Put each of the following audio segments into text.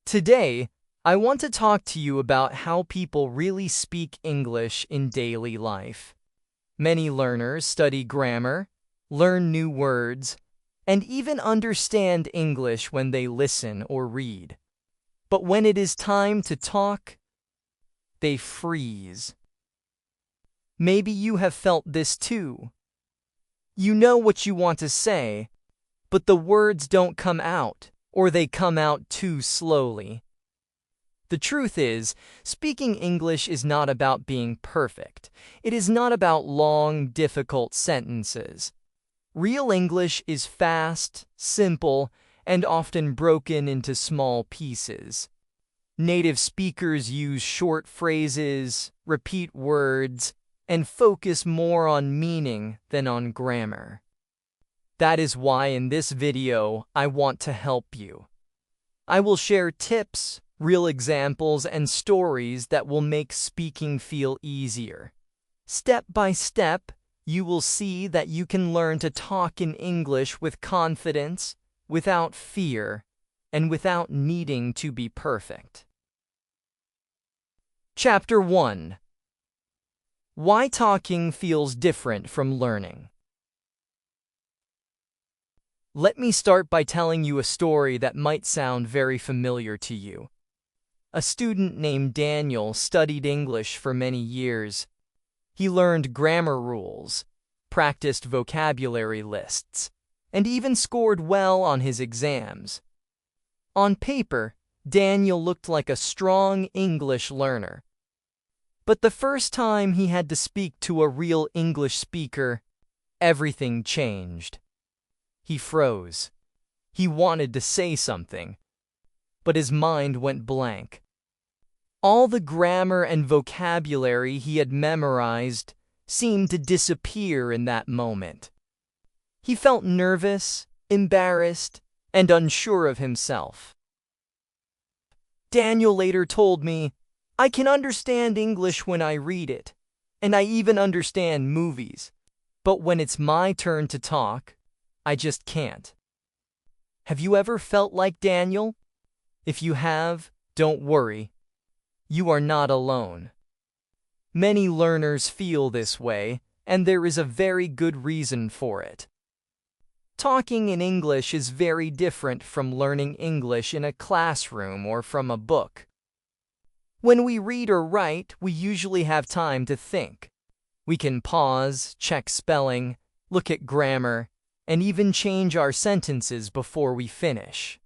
Today, I want to talk to you about how people really speak English in daily life. Many learners study grammar, learn new words, and even understand English when they listen or read. But when it is time to talk, they freeze. Maybe you have felt this too. You know what you want to say, but the words don't come out, or they come out too slowly. The truth is, speaking English is not about being perfect. It is not about long, difficult sentences. Real English is fast, simple, and often broken into small pieces. Native speakers use short phrases, repeat words, and focus more on meaning than on grammar. That is why in this video, I want to help you. I will share tips, real examples, and stories that will make speaking feel easier. Step by step, you will see that you can learn to talk in English with confidence, without fear, and without needing to be perfect. Chapter 1. Why talking feels different from learning. Let me start by telling you a story that might sound very familiar to you. A student named Daniel studied English for many years. He learned grammar rules, practiced vocabulary lists, and even scored well on his exams. On paper, Daniel looked like a strong English learner. But the first time he had to speak to a real English speaker, everything changed. He froze. He wanted to say something, but his mind went blank. All the grammar and vocabulary he had memorized seemed to disappear in that moment. He felt nervous, embarrassed, and unsure of himself. Daniel later told me, "I can understand English when I read it, and I even understand movies, but when it's my turn to talk, I just can't." Have you ever felt like Daniel? If you have, don't worry. You are not alone. Many learners feel this way, and there is a very good reason for it. Talking in English is very different from learning English in a classroom or from a book. When we read or write, we usually have time to think. We can pause, check spelling, look at grammar, and even change our sentences before we finish.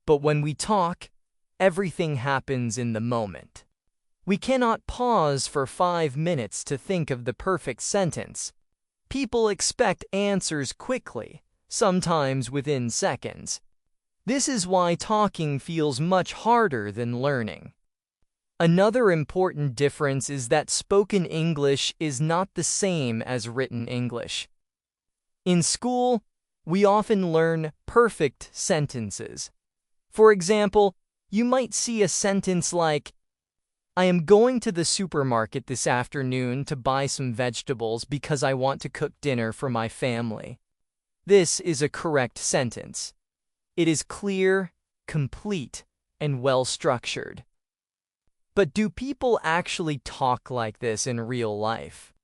But when we talk, everything happens in the moment. We cannot pause for 5 minutes to think of the perfect sentence. People expect answers quickly, sometimes within seconds. This is why talking feels much harder than learning. Another important difference is that spoken English is not the same as written English. In school, we often learn perfect sentences. For example, you might see a sentence like, "I am going to the supermarket this afternoon to buy some vegetables because I want to cook dinner for my family." This is a correct sentence. It is clear, complete, and well-structured. But do people actually talk like this in real life?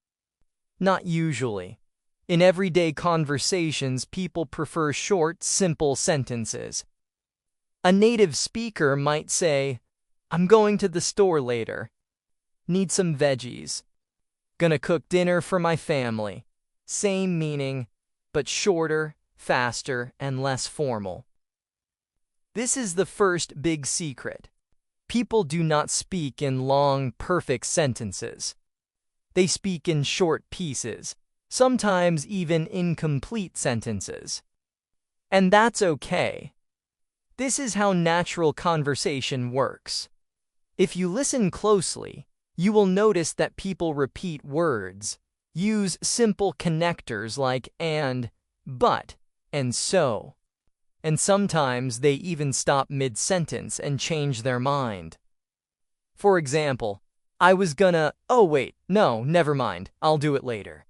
Not usually. In everyday conversations, people prefer short, simple sentences. A native speaker might say, "I'm going to the store later. Need some veggies. Gonna cook dinner for my family." Same meaning, but shorter, faster, and less formal. This is the first big secret. People do not speak in long, perfect sentences. They speak in short pieces, sometimes even incomplete sentences. And that's okay. This is how natural conversation works. If you listen closely, you will notice that people repeat words, use simple connectors like and, but, and so. And sometimes they even stop mid-sentence and change their mind. For example, "I was gonna, oh wait, no, never mind, I'll do it later."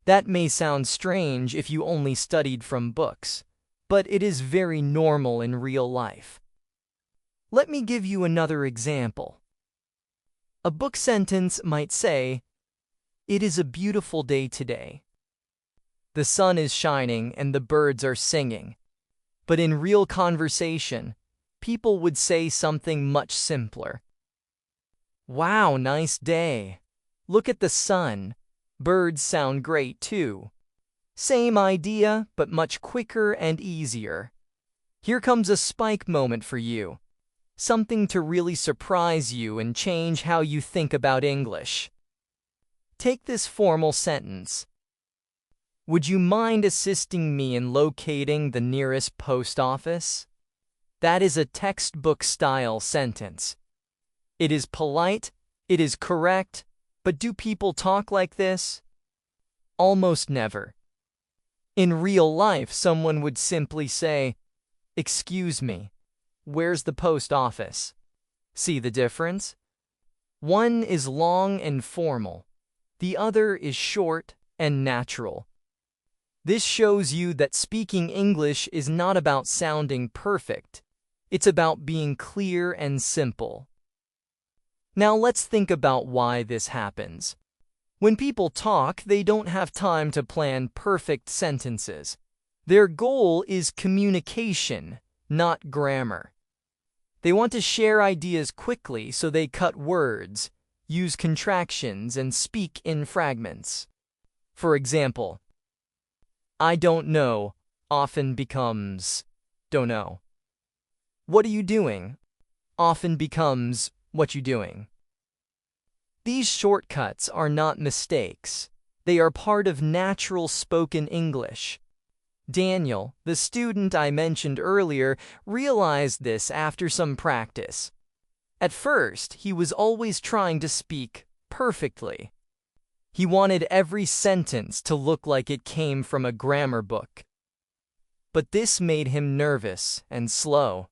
That may sound strange if you only studied from books, but it is very normal in real life. Let me give you another example. A book sentence might say, "It is a beautiful day today. The sun is shining and the birds are singing." But in real conversation, people would say something much simpler. "Wow, nice day. Look at the sun. Birds sound great too." Same idea, but much quicker and easier. Here comes a spike moment for you. Something to really surprise you and change how you think about English. Take this formal sentence. "Would you mind assisting me in locating the nearest post office?" That is a textbook-style sentence. It is polite, it is correct, but do people talk like this? Almost never. In real life, someone would simply say, "Excuse me, where's the post office?" See the difference? One is long and formal. The other is short and natural. This shows you that speaking English is not about sounding perfect. It's about being clear and simple. Now let's think about why this happens. When people talk, they don't have time to plan perfect sentences. Their goal is communication, not grammar. They want to share ideas quickly, so they cut words, use contractions, and speak in fragments. For example, "I don't know" often becomes "don't know." "What are you doing" often becomes "what you doing." These shortcuts are not mistakes. They are part of natural spoken English. Daniel, the student I mentioned earlier, realized this after some practice. At first, he was always trying to speak perfectly. He wanted every sentence to look like it came from a grammar book. But this made him nervous and slow.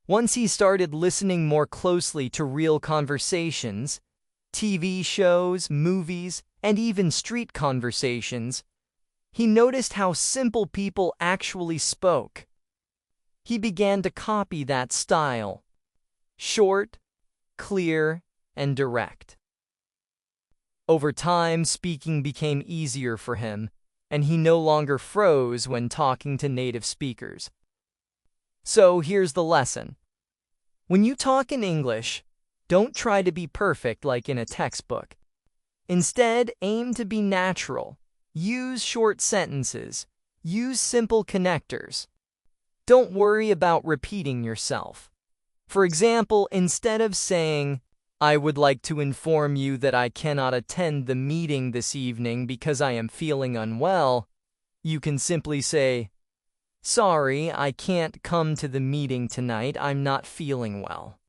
Once he started listening more closely to real conversations, TV shows, movies, and even street conversations, he noticed how simple people actually spoke. He began to copy that style: short, clear, and direct. Over time, speaking became easier for him, and he no longer froze when talking to native speakers. So here's the lesson. When you talk in English, don't try to be perfect like in a textbook. Instead, aim to be natural. Use short sentences. Use simple connectors. Don't worry about repeating yourself. For example, instead of saying, "I would like to inform you that I cannot attend the meeting this evening because I am feeling unwell," you can simply say, "Sorry, I can't come to the meeting tonight. I'm not feeling well."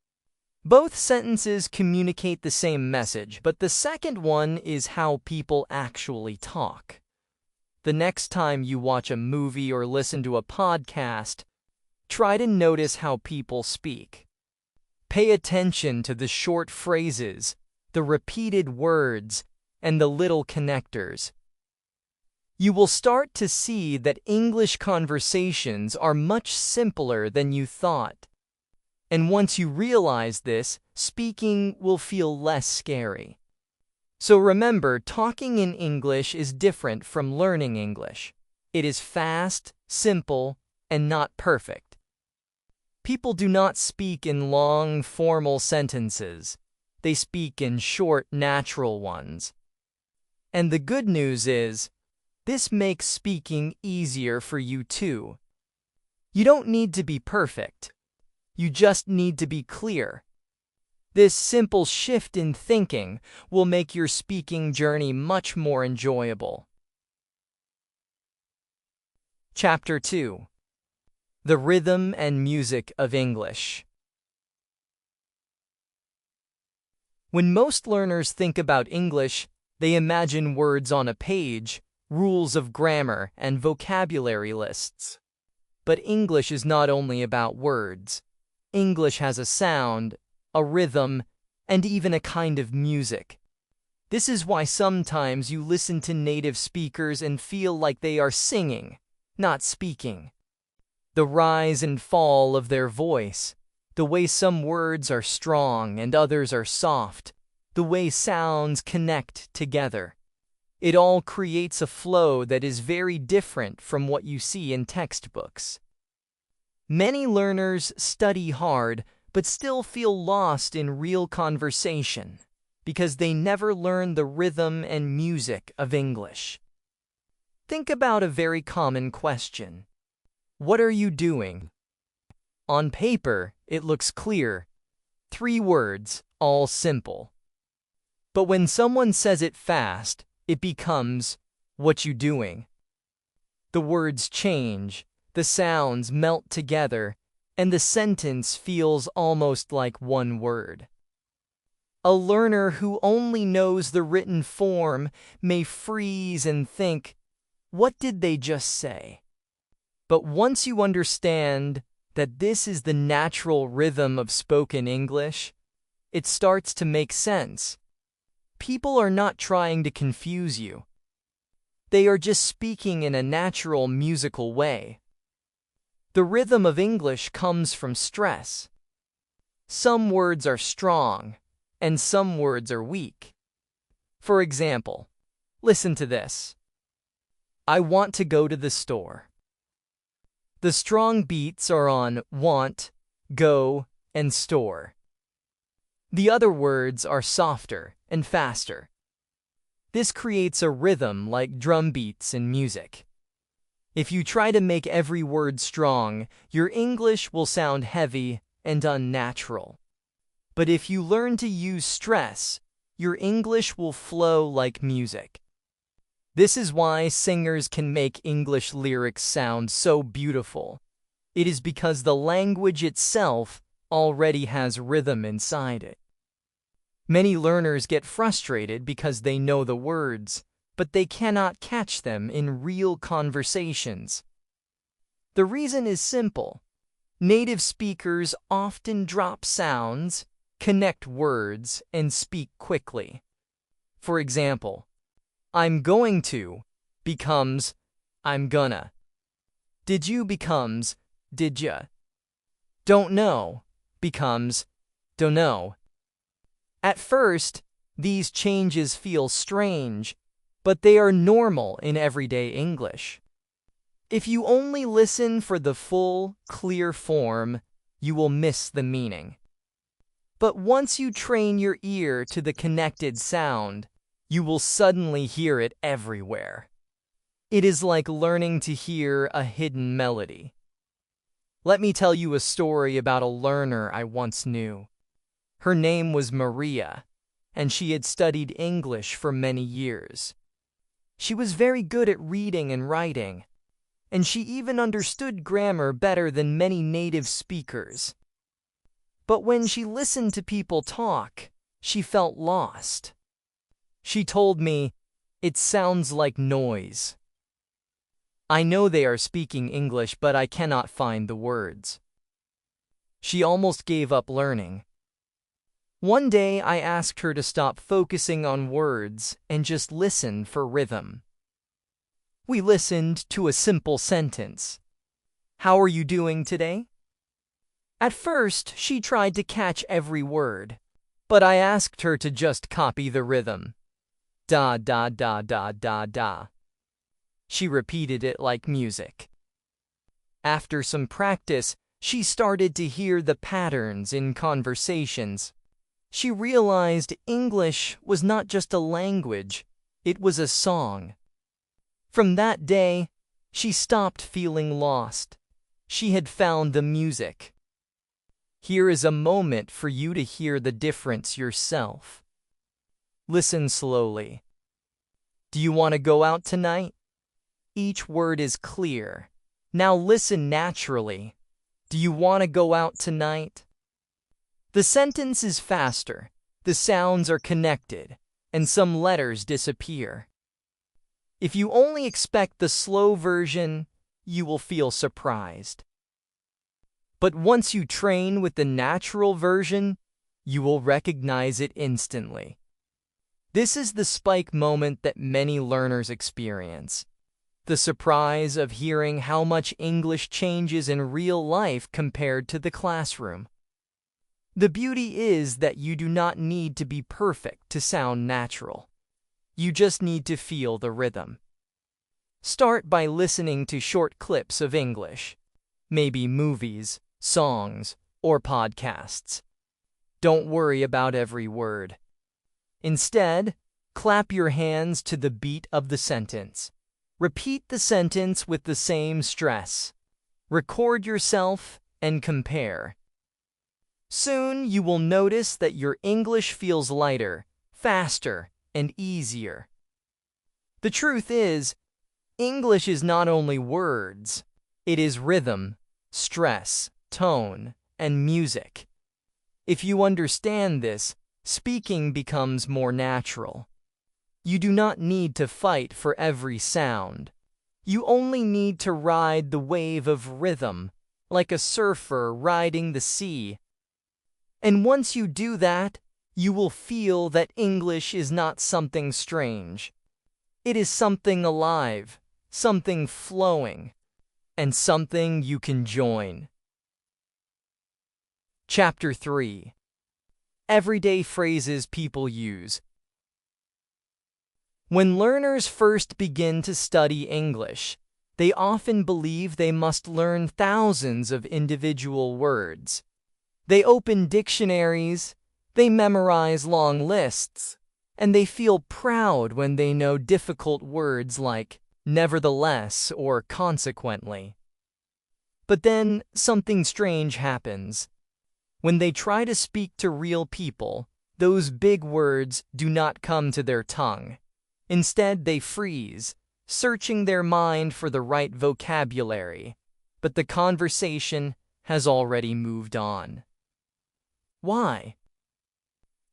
Both sentences communicate the same message, but the second one is how people actually talk. The next time you watch a movie or listen to a podcast, try to notice how people speak. Pay attention to the short phrases, the repeated words, and the little connectors. You will start to see that English conversations are much simpler than you thought. And once you realize this, speaking will feel less scary. So remember, talking in English is different from learning English. It is fast, simple, and not perfect. People do not speak in long, formal sentences. They speak in short, natural ones. And the good news is, this makes speaking easier for you too. You don't need to be perfect. You just need to be clear. This simple shift in thinking will make your speaking journey much more enjoyable. Chapter 2. The Rhythm and Music of English. When most learners think about English, they imagine words on a page, rules of grammar, and vocabulary lists. But English is not only about words. English has a sound, a rhythm, and even a kind of music. This is why sometimes you listen to native speakers and feel like they are singing, not speaking. The rise and fall of their voice, The way some words are strong and others are soft, the way sounds connect together. It all creates a flow that is very different from what you see in textbooks. Many learners study hard but still feel lost in real conversation because they never learn the rhythm and music of English. Think about a very common question. What are you doing? On paper, it looks clear. 3 words, all simple. But when someone says it fast, it becomes, what you doing? The words change, the sounds melt together, and the sentence feels almost like one word. A learner who only knows the written form may freeze and think, what did they just say? But once you understand that this is the natural rhythm of spoken English, it starts to make sense. People are not trying to confuse you. They are just speaking in a natural musical way. The rhythm of English comes from stress. Some words are strong, and some words are weak. For example, listen to this. I want to go to the store. The strong beats are on want, go, and store. The other words are softer and faster. This creates a rhythm like drum beats in music. If you try to make every word strong, your English will sound heavy and unnatural. But if you learn to use stress, your English will flow like music. This is why singers can make English lyrics sound so beautiful. It is because the language itself already has rhythm inside it. Many learners get frustrated because they know the words, but they cannot catch them in real conversations. The reason is simple. Native speakers often drop sounds, connect words, and speak quickly. For example, I'm going to becomes I'm gonna. Did you becomes did ya. Don't know becomes don't know. At first, these changes feel strange, but they are normal in everyday English. If you only listen for the full, clear form, you will miss the meaning. But once you train your ear to the connected sound, you will suddenly hear it everywhere. It is like learning to hear a hidden melody. Let me tell you a story about a learner I once knew. Her name was Maria, and she had studied English for many years. She was very good at reading and writing, and she even understood grammar better than many native speakers. But when she listened to people talk, she felt lost. She told me, "It sounds like noise. I know they are speaking English, but I cannot find the words." She almost gave up learning. One day I asked her to stop focusing on words and just listen for rhythm. We listened to a simple sentence. How are you doing today? At first, she tried to catch every word, but I asked her to just copy the rhythm. Da da da da da da. She repeated it like music. After some practice, she started to hear the patterns in conversations. She realized English was not just a language, it was a song. From that day, she stopped feeling lost. She had found the music. Here is a moment for you to hear the difference yourself. Listen slowly. Do you want to go out tonight? Each word is clear. Now listen naturally. Do you want to go out tonight? The sentence is faster, the sounds are connected, and some letters disappear. If you only expect the slow version, you will feel surprised. But once you train with the natural version, you will recognize it instantly. This is the spike moment that many learners experience. The surprise of hearing how much English changes in real life compared to the classroom. The beauty is that you do not need to be perfect to sound natural. You just need to feel the rhythm. Start by listening to short clips of English, maybe movies, songs, or podcasts. Don't worry about every word. Instead, clap your hands to the beat of the sentence. Repeat the sentence with the same stress. Record yourself and compare. Soon you will notice that your English feels lighter, faster, and easier. The truth is, English is not only words, it is rhythm, stress, tone, and music. If you understand this, speaking becomes more natural. You do not need to fight for every sound. You only need to ride the wave of rhythm, like a surfer riding the sea. And once you do that, you will feel that English is not something strange. It is something alive, something flowing, and something you can join. Chapter 3. Everyday phrases people use. When learners first begin to study English, they often believe they must learn thousands of individual words. They open dictionaries, they memorize long lists, and they feel proud when they know difficult words like nevertheless or consequently. But then something strange happens. When they try to speak to real people, those big words do not come to their tongue. Instead, they freeze, searching their mind for the right vocabulary, but the conversation has already moved on. Why?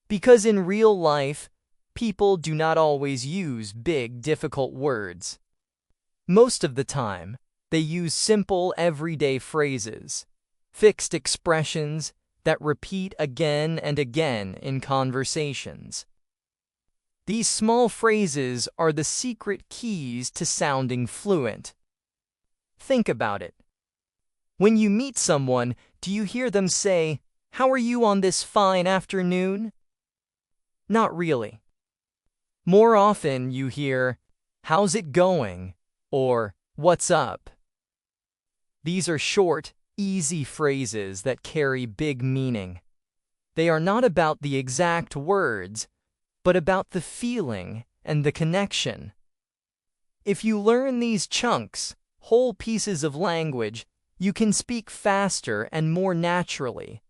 Because in real life, people do not always use big, difficult words. Most of the time, they use simple, everyday phrases, fixed expressions that repeat again and again in conversations. These small phrases are the secret keys to sounding fluent. Think about it. When you meet someone, do you hear them say, "How are you on this fine afternoon?" Not really. More often you hear, "How's it going?" or "What's up?" These are short, easy phrases that carry big meaning. They are not about the exact words, but about the feeling and the connection. If you learn these chunks, whole pieces of language, you can speak faster and more naturally.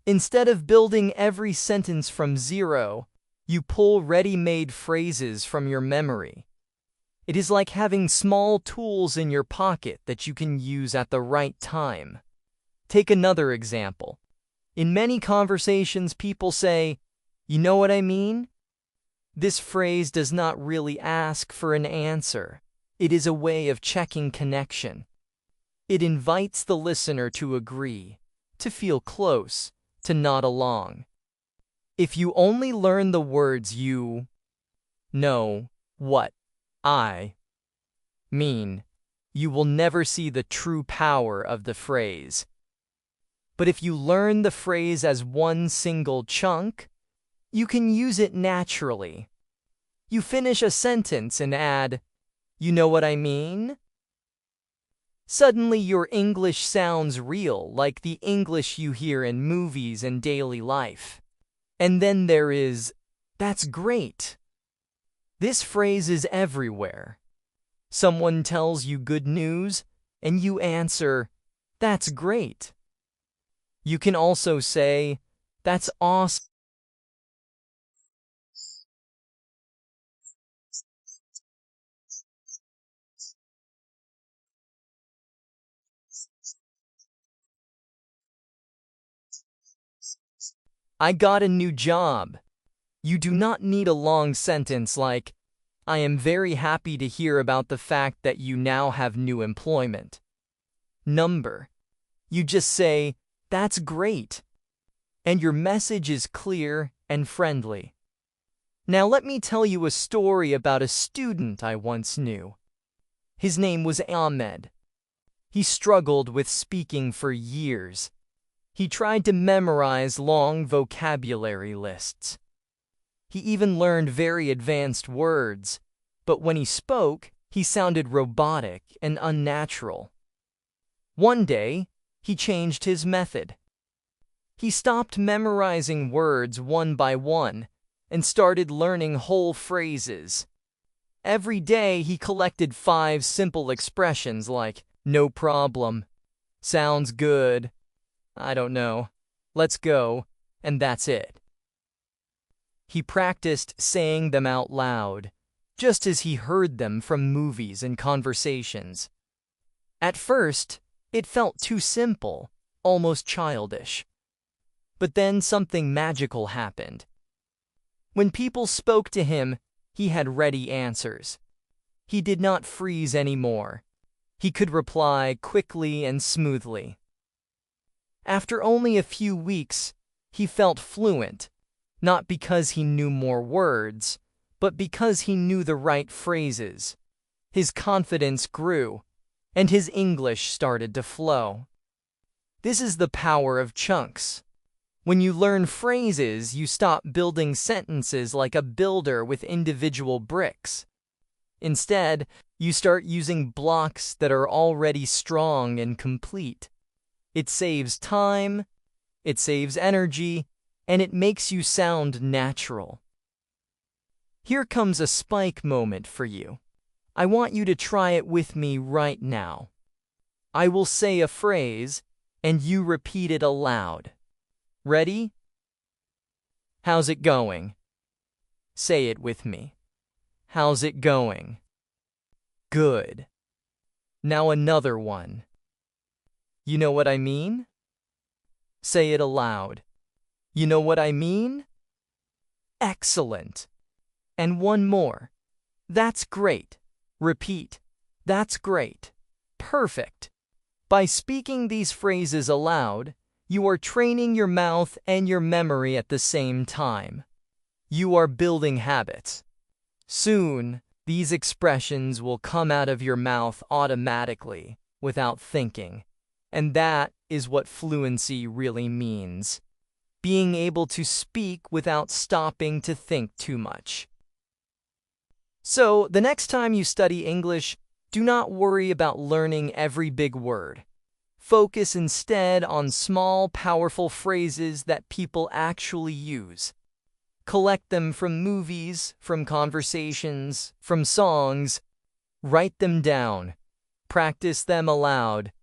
Instead of building every sentence from zero, you pull ready-made phrases from your memory. It is like having small tools in your pocket that you can use at the right time. Take another example. In many conversations, people say, "You know what I mean?" This phrase does not really ask for an answer. It is a way of checking connection. It invites the listener to agree, to feel close, to nod along. If you only learn the words "you know what I mean," you will never see the true power of the phrase. But if you learn the phrase as one single chunk, you can use it naturally. You finish a sentence and add, "You know what I mean?" Suddenly your English sounds real, like the English you hear in movies and daily life. And then there is, "That's great." This phrase is everywhere. Someone tells you good news, and you answer, "That's great." You can also say, "That's awesome." "I got a new job." You do not need a long sentence like, "I am very happy to hear about the fact that you now have new employment." You just say, "That's great." And your message is clear and friendly. Now let me tell you a story about a student I once knew. His name was Ahmed. He struggled with speaking for years. He tried to memorize long vocabulary lists. He even learned very advanced words, but when he spoke, he sounded robotic and unnatural. One day, he changed his method. He stopped memorizing words one by one and started learning whole phrases. Every day, he collected 5 simple expressions like, no problem, sounds good, I don't know, let's go, and that's it. He practiced saying them out loud, just as he heard them from movies and conversations. At first, it felt too simple, almost childish. But then something magical happened. When people spoke to him, he had ready answers. He did not freeze anymore. He could reply quickly and smoothly. After only a few weeks, he felt fluent, not because he knew more words, but because he knew the right phrases. His confidence grew, and his English started to flow. This is the power of chunks. When you learn phrases, you stop building sentences like a builder with individual bricks. Instead, you start using blocks that are already strong and complete. It saves time, it saves energy, and it makes you sound natural. Here comes a spike moment for you. I want you to try it with me right now. I will say a phrase, and you repeat it aloud. Ready? How's it going? Say it with me. How's it going? Good. Now another one. You know what I mean? Say it aloud. You know what I mean? Excellent. And one more. That's great. Repeat. That's great. Perfect. By speaking these phrases aloud, you are training your mouth and your memory at the same time. You are building habits. Soon, these expressions will come out of your mouth automatically, without thinking. And that is what fluency really means. Being able to speak without stopping to think too much. So, the next time you study English, do not worry about learning every big word. Focus instead on small, powerful phrases that people actually use. Collect them from movies, from conversations, from songs. Write them down. Practice them aloud.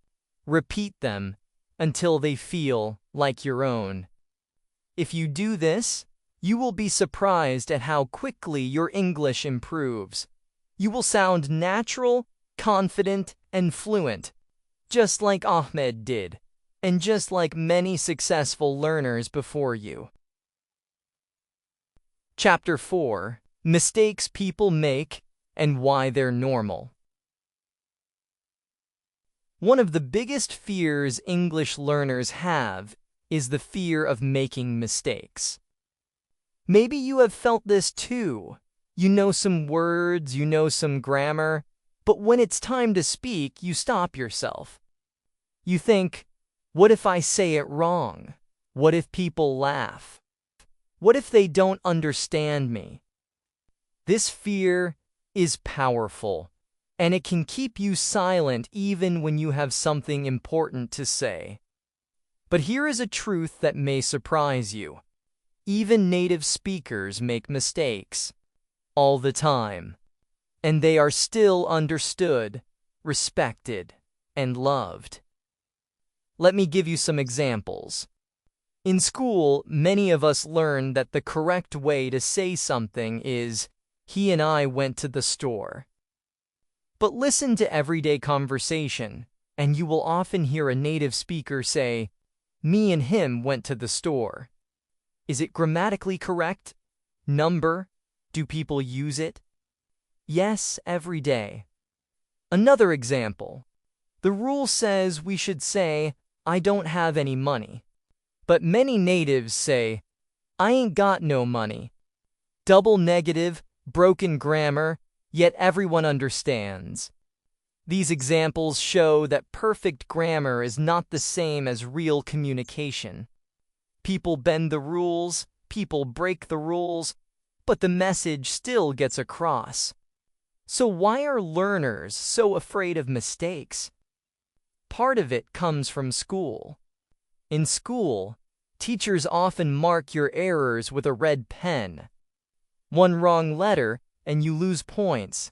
Repeat them until they feel like your own. If you do this, you will be surprised at how quickly your English improves. You will sound natural, confident, and fluent, just like Ahmed did, and just like many successful learners before you. Chapter 4: Mistakes People Make and Why They're Normal. One of the biggest fears English learners have is the fear of making mistakes. Maybe you have felt this too. You know some words, you know some grammar, but when it's time to speak, you stop yourself. You think, what if I say it wrong? What if people laugh? What if they don't understand me? This fear is powerful, and it can keep you silent even when you have something important to say. But here is a truth that may surprise you. Even native speakers make mistakes, all the time, and they are still understood, respected, and loved. Let me give you some examples. In school, many of us learn that the correct way to say something is, he and I went to the store. But listen to everyday conversation, and you will often hear a native speaker say, me and him went to the store. Is it grammatically correct? Number? Do people use it? Yes, every day. Another example. The rule says we should say, I don't have any money. But many natives say, I ain't got no money. Double negative, broken grammar, yet everyone understands. These examples show that perfect grammar is not the same as real communication. People bend the rules, people break the rules, but the message still gets across. So why are learners so afraid of mistakes? Part of it comes from school. In school, teachers often mark your errors with a red pen. One wrong letter, and you lose points.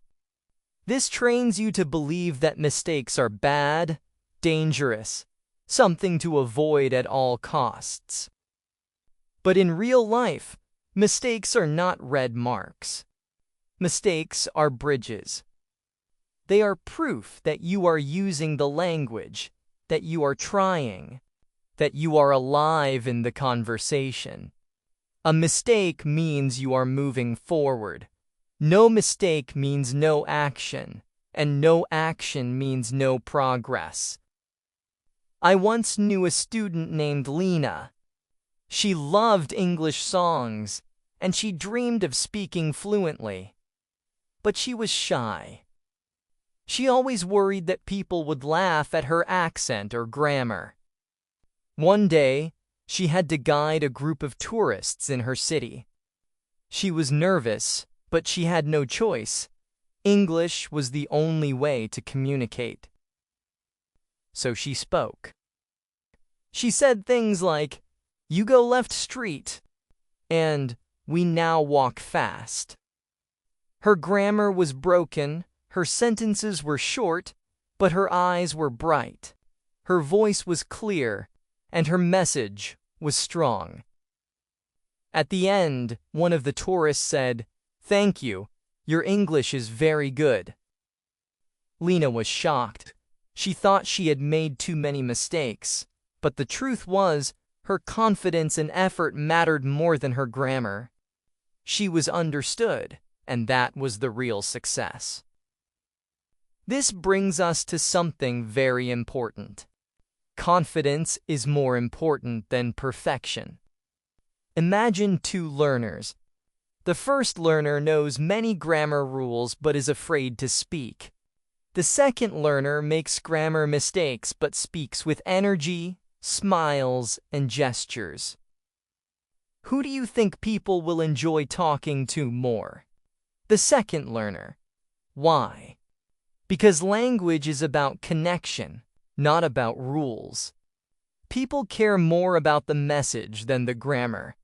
This trains you to believe that mistakes are bad, dangerous, something to avoid at all costs. But in real life, mistakes are not red marks. Mistakes are bridges. They are proof that you are using the language, that you are trying, that you are alive in the conversation. A mistake means you are moving forward. No mistake means no action, and no action means no progress. I once knew a student named Lena. She loved English songs, and she dreamed of speaking fluently. But she was shy. She always worried that people would laugh at her accent or grammar. One day, she had to guide a group of tourists in her city. She was nervous, but she had no choice. English was the only way to communicate. So she spoke. She said things like, "You go left street," and "We now walk fast." Her grammar was broken, her sentences were short, but her eyes were bright. Her voice was clear, and her message was strong. At the end, one of the tourists said, "Thank you, your English is very good." Lena was shocked. She thought she had made too many mistakes, but the truth was, her confidence and effort mattered more than her grammar. She was understood, and that was the real success. This brings us to something very important. Confidence is more important than perfection. Imagine two learners. The first learner knows many grammar rules but is afraid to speak. The second learner makes grammar mistakes but speaks with energy, smiles, and gestures. Who do you think people will enjoy talking to more? The second learner. Why? Because language is about connection, not about rules. People care more about the message than the grammar.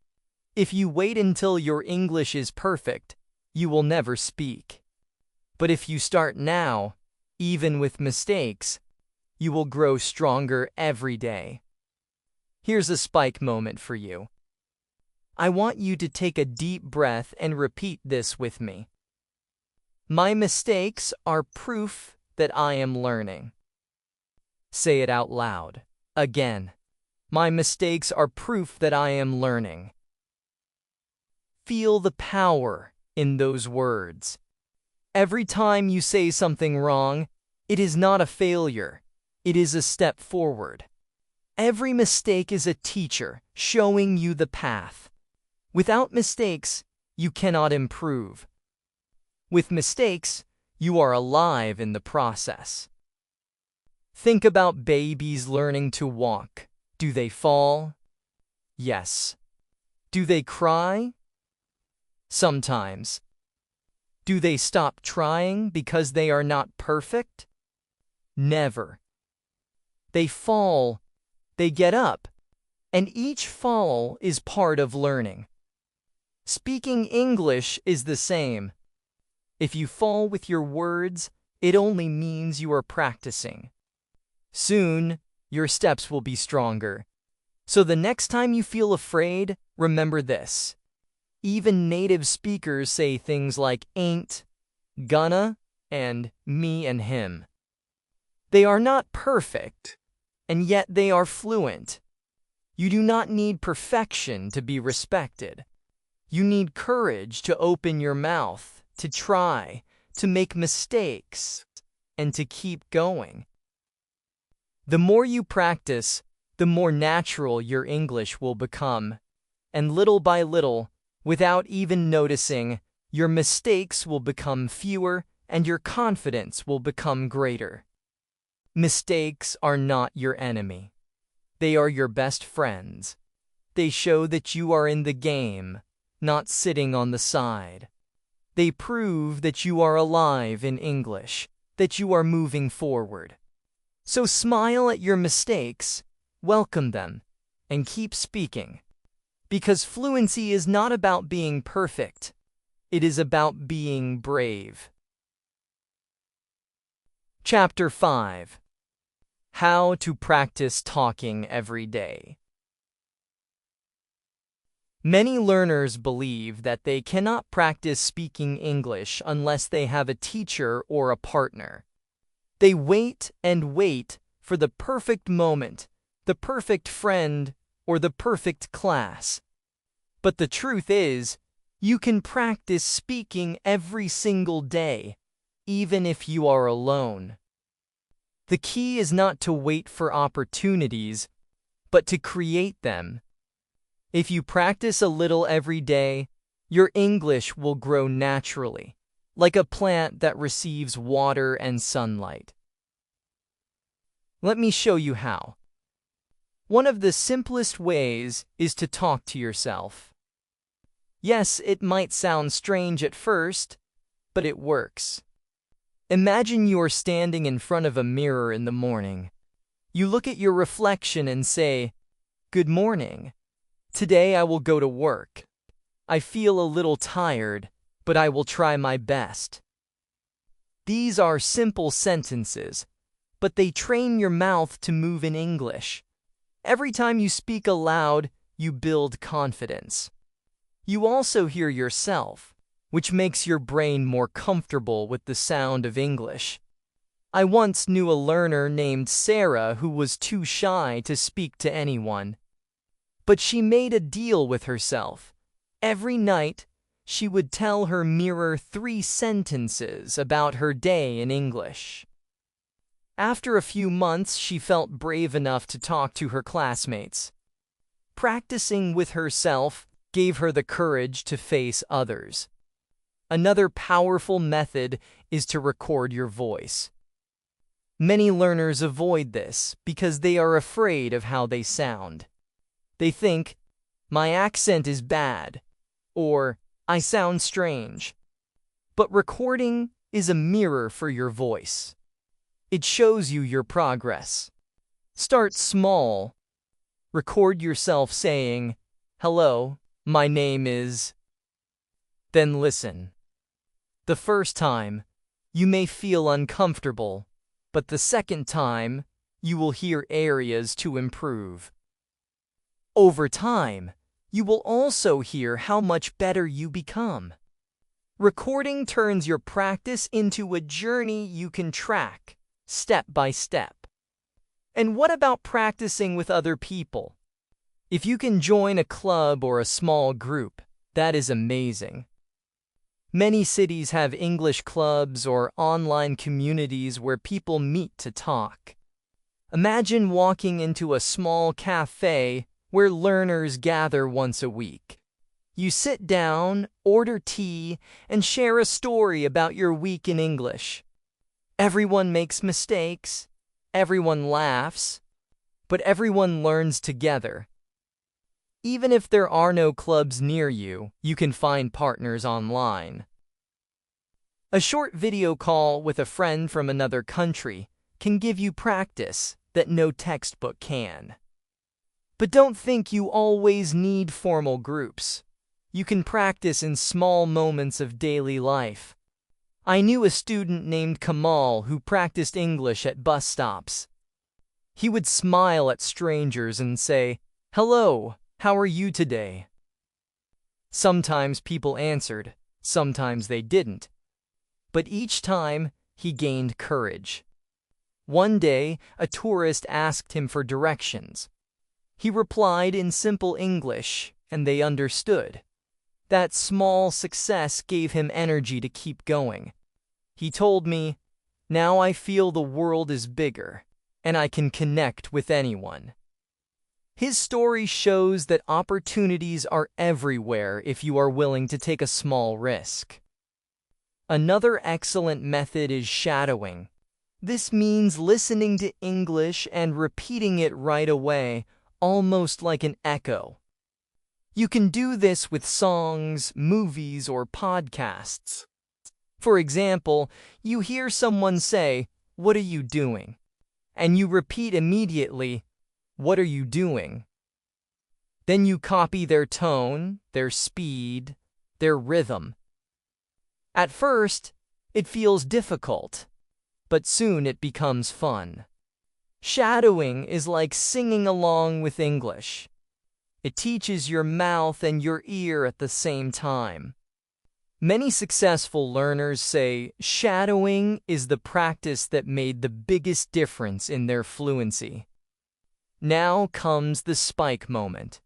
If you wait until your English is perfect, you will never speak. But if you start now, even with mistakes, you will grow stronger every day. Here's a spike moment for you. I want you to take a deep breath and repeat this with me. My mistakes are proof that I am learning. Say it out loud. Again. My mistakes are proof that I am learning. Feel the power in those words. Every time you say something wrong, it is not a failure. It is a step forward. Every mistake is a teacher showing you the path. Without mistakes, you cannot improve. With mistakes, you are alive in the process. Think about babies learning to walk. Do they fall? Yes. Do they cry? Sometimes. Do they stop trying because they are not perfect? Never. They fall, they get up, and each fall is part of learning. Speaking English is the same. If you fall with your words, it only means you are practicing. Soon, your steps will be stronger. So the next time you feel afraid, remember this. Even native speakers say things like ain't, gonna, and me and him. They are not perfect, and yet they are fluent. You do not need perfection to be respected. You need courage to open your mouth, to try, to make mistakes, and to keep going. The more you practice, the more natural your English will become, and little by little, without even noticing, your mistakes will become fewer and your confidence will become greater. Mistakes are not your enemy. They are your best friends. They show that you are in the game, not sitting on the side. They prove that you are alive in English, that you are moving forward. So smile at your mistakes, welcome them, and keep speaking. Because fluency is not about being perfect. It is about being brave. Chapter 5. How to practice talking every day. Many learners believe that they cannot practice speaking English unless they have a teacher or a partner. They wait and wait for the perfect moment, the perfect friend, or the perfect class. But the truth is, you can practice speaking every single day, even if you are alone. The key is not to wait for opportunities, but to create them. If you practice a little every day, your English will grow naturally, like a plant that receives water and sunlight. Let me show you how. One of the simplest ways is to talk to yourself. Yes, it might sound strange at first, but it works. Imagine you are standing in front of a mirror in the morning. You look at your reflection and say, "Good morning. Today I will go to work. I feel a little tired, but I will try my best." These are simple sentences, but they train your mouth to move in English. Every time you speak aloud, you build confidence. You also hear yourself, which makes your brain more comfortable with the sound of English. I once knew a learner named Sarah who was too shy to speak to anyone. But she made a deal with herself. Every night, she would tell her mirror 3 sentences about her day in English. After a few months, she felt brave enough to talk to her classmates. Practicing with herself gave her the courage to face others. Another powerful method is to record your voice. Many learners avoid this because they are afraid of how they sound. They think, "My accent is bad," or "I sound strange." But recording is a mirror for your voice. It shows you your progress. Start small. Record yourself saying, "Hello, my name is..." Then listen. The first time, you may feel uncomfortable, but the second time, you will hear areas to improve. Over time, you will also hear how much better you become. Recording turns your practice into a journey you can track, step by step. And what about practicing with other people? If you can join a club or a small group, that is amazing. Many cities have English clubs or online communities where people meet to talk. Imagine walking into a small cafe where learners gather once a week. You sit down, order tea, and share a story about your week in English. Everyone makes mistakes, everyone laughs, but everyone learns together. Even if there are no clubs near you, you can find partners online. A short video call with a friend from another country can give you practice that no textbook can. But don't think you always need formal groups. You can practice in small moments of daily life. I knew a student named Kamal who practiced English at bus stops. He would smile at strangers and say, "Hello, how are you today?" Sometimes people answered, sometimes they didn't. But each time, he gained courage. One day, a tourist asked him for directions. He replied in simple English, and they understood. That small success gave him energy to keep going. He told me, "Now I feel the world is bigger, and I can connect with anyone." His story shows that opportunities are everywhere if you are willing to take a small risk. Another excellent method is shadowing. This means listening to English and repeating it right away, almost like an echo. You can do this with songs, movies, or podcasts. For example, you hear someone say, "What are you doing?" And you repeat immediately, "What are you doing?" Then you copy their tone, their speed, their rhythm. At first, it feels difficult, but soon it becomes fun. Shadowing is like singing along with English. It teaches your mouth and your ear at the same time. Many successful learners say shadowing is the practice that made the biggest difference in their fluency. Now comes the spike moment.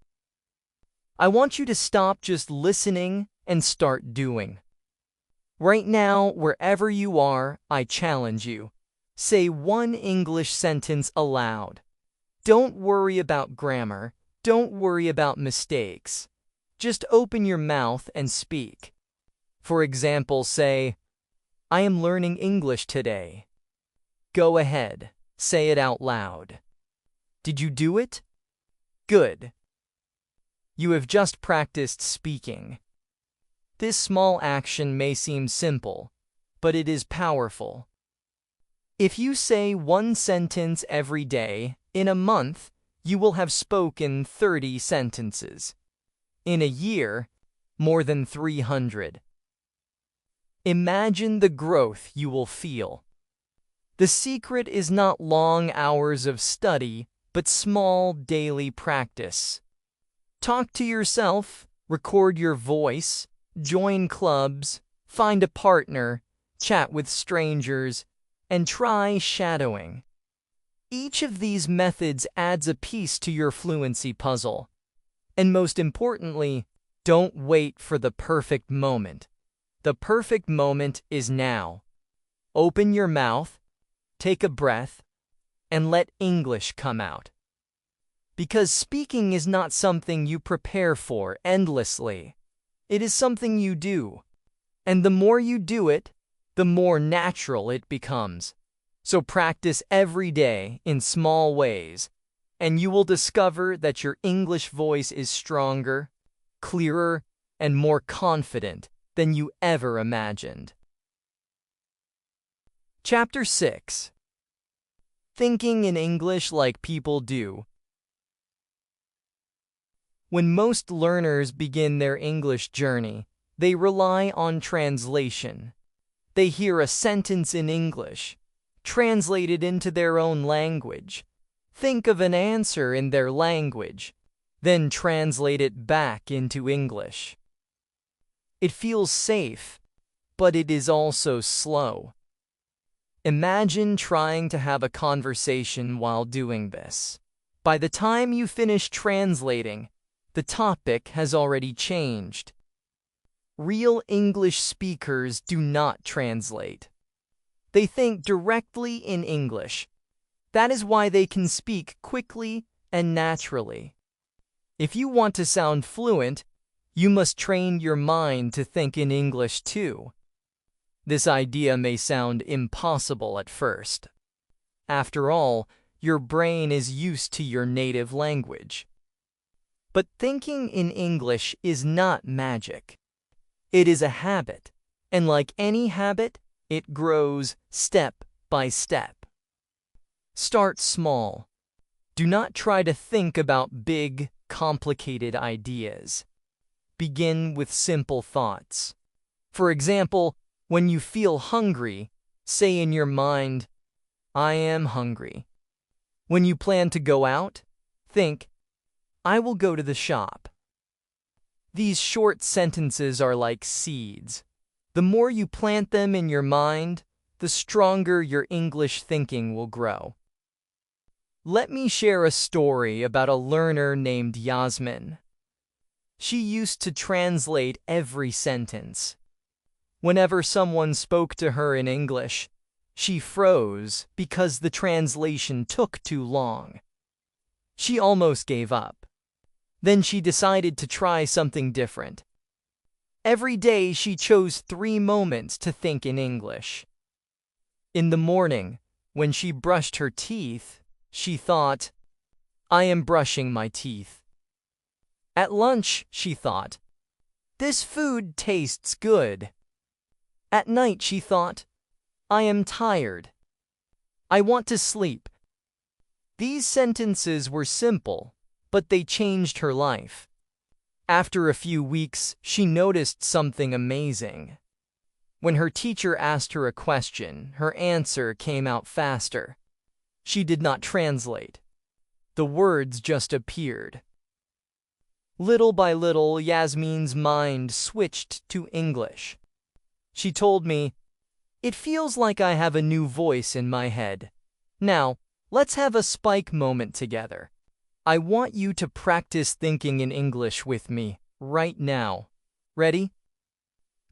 I want you to stop just listening and start doing. Right now, wherever you are, I challenge you. Say one English sentence aloud. Don't worry about grammar. Don't worry about mistakes. Just open your mouth and speak. For example, say, "I am learning English today." Go ahead, say it out loud. Did you do it? Good. You have just practiced speaking. This small action may seem simple, but it is powerful. If you say one sentence every day, in a month, you will have spoken 30 sentences. In a year, more than 300. Imagine the growth you will feel. The secret is not long hours of study, but small daily practice. Talk to yourself, record your voice, join clubs, find a partner, chat with strangers, and try shadowing. Each of these methods adds a piece to your fluency puzzle. And most importantly, don't wait for the perfect moment. The perfect moment is now. Open your mouth, take a breath, and let English come out. Because speaking is not something you prepare for endlessly. It is something you do. And the more you do it, the more natural it becomes. So practice every day in small ways, and you will discover that your English voice is stronger, clearer, and more confident than you ever imagined. Chapter 6. Thinking in English like people do. When most learners begin their English journey, they rely on translation. They hear a sentence in English, translate it into their own language, think of an answer in their language, then translate it back into English. It feels safe, but it is also slow. Imagine trying to have a conversation while doing this. By the time you finish translating, the topic has already changed. Real English speakers do not translate. They think directly in English. That is why they can speak quickly and naturally. If you want to sound fluent, you must train your mind to think in English too. This idea may sound impossible at first. After all, your brain is used to your native language. But thinking in English is not magic. It is a habit, and like any habit, it grows step by step. Start small. Do not try to think about big, complicated ideas. Begin with simple thoughts. For example, when you feel hungry, say in your mind, "I am hungry." When you plan to go out, think, "I will go to the shop." These short sentences are like seeds. The more you plant them in your mind, the stronger your English thinking will grow. Let me share a story about a learner named Yasmin. She used to translate every sentence. Whenever someone spoke to her in English, she froze because the translation took too long. She almost gave up. Then she decided to try something different. Every day she chose 3 moments to think in English. In the morning, when she brushed her teeth, she thought, I am brushing my teeth. At lunch, she thought, this food tastes good. At night, she thought, I am tired. I want to sleep. These sentences were simple, but they changed her life. After a few weeks, she noticed something amazing. When her teacher asked her a question, her answer came out faster. She did not translate. The words just appeared. Little by little, Yasmin's mind switched to English. She told me, it feels like I have a new voice in my head. Now, let's have a spike moment together. I want you to practice thinking in English with me, right now. Ready?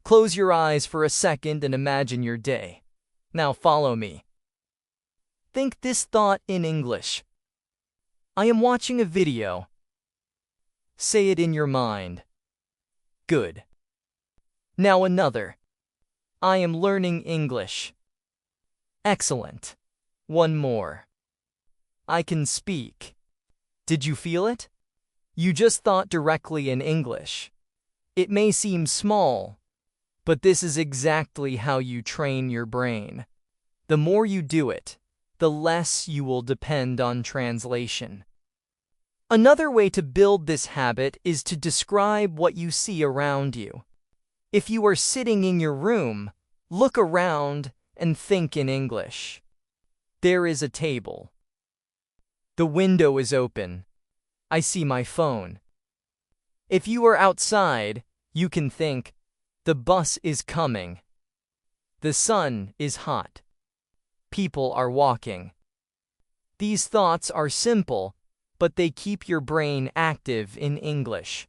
Close your eyes for a second and imagine your day. Now follow me. Think this thought in English. I am watching a video. Say it in your mind. Good. Now another. I am learning English. Excellent. One more. I can speak. Did you feel it? You just thought directly in English. It may seem small, but this is exactly how you train your brain. The more you do it, the less you will depend on translation. Another way to build this habit is to describe what you see around you. If you are sitting in your room, look around and think in English. There is a table. The window is open. I see my phone. If you are outside, you can think, the bus is coming. The sun is hot. People are walking. These thoughts are simple, but they keep your brain active in English.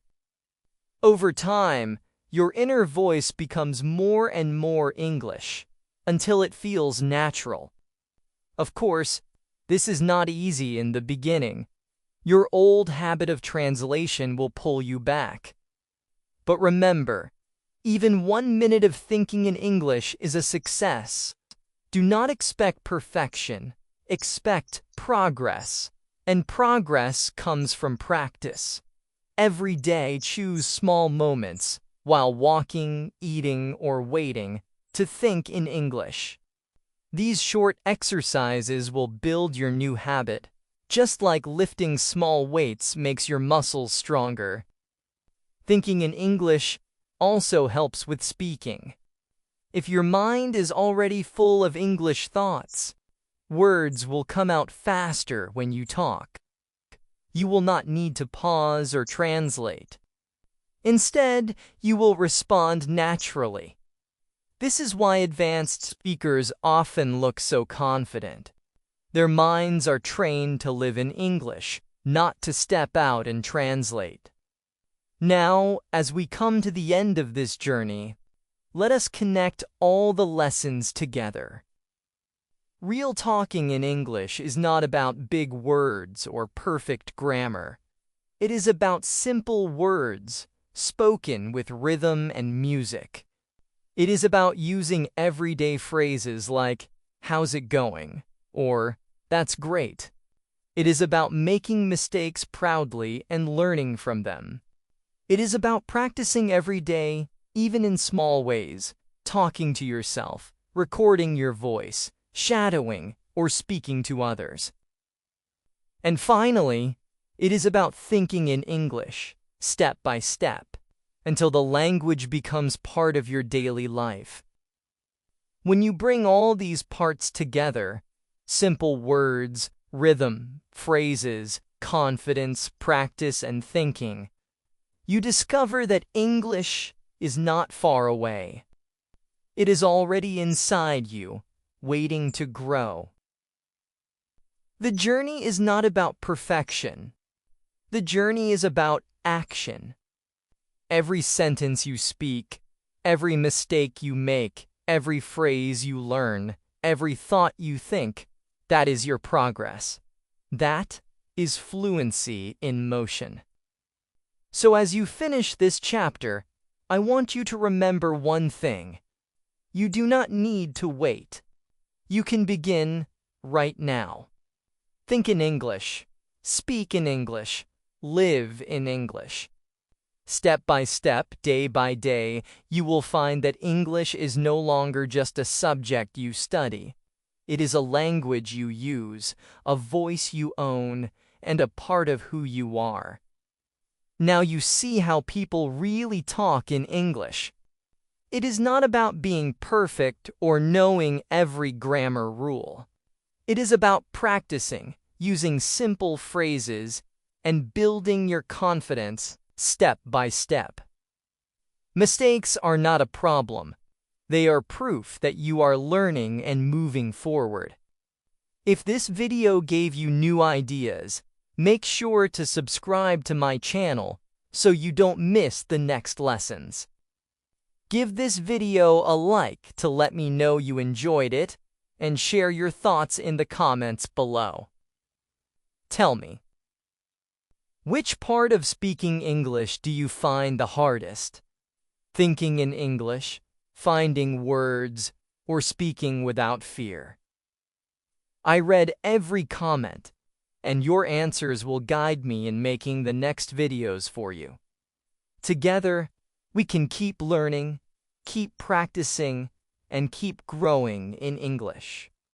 Over time, your inner voice becomes more and more English, until it feels natural. Of course, this is not easy in the beginning. Your old habit of translation will pull you back. But remember, even 1 minute of thinking in English is a success. Do not expect perfection. Expect progress. And progress comes from practice. Every day, choose small moments, while walking, eating, or waiting, to think in English. These short exercises will build your new habit, just like lifting small weights makes your muscles stronger. Thinking in English also helps with speaking. If your mind is already full of English thoughts, words will come out faster when you talk. You will not need to pause or translate. Instead, you will respond naturally. This is why advanced speakers often look so confident. Their minds are trained to live in English, not to step out and translate. Now, as we come to the end of this journey, let us connect all the lessons together. Real talking in English is not about big words or perfect grammar. It is about simple words, spoken with rhythm and music. It is about using everyday phrases like, how's it going? Or, that's great. It is about making mistakes proudly and learning from them. It is about practicing every day, even in small ways, talking to yourself, recording your voice, shadowing, or speaking to others. And finally, it is about thinking in English, step by step, until the language becomes part of your daily life. When you bring all these parts together, simple words, rhythm, phrases, confidence, practice, and thinking, you discover that English is not far away. It is already inside you, waiting to grow. The journey is not about perfection. The journey is about action. Every sentence you speak, every mistake you make, every phrase you learn, every thought you think, that is your progress. That is fluency in motion. So as you finish this chapter, I want you to remember one thing. You do not need to wait. You can begin right now. Think in English, speak in English, live in English. Step by step, day by day, you will find that English is no longer just a subject you study. It is a language you use, a voice you own, and a part of who you are. Now you see how people really talk in English. It is not about being perfect or knowing every grammar rule. It is about practicing, using simple phrases, and building your confidence step by step. Mistakes are not a problem. They are proof that you are learning and moving forward. If this video gave you new ideas, make sure to subscribe to my channel so you don't miss the next lessons. Give this video a like to let me know you enjoyed it, and share your thoughts in the comments below. Tell me, which part of speaking English do you find the hardest? Thinking in English, finding words, or speaking without fear? I read every comment, and your answers will guide me in making the next videos for you. Together, we can keep learning, keep practicing, and keep growing in English.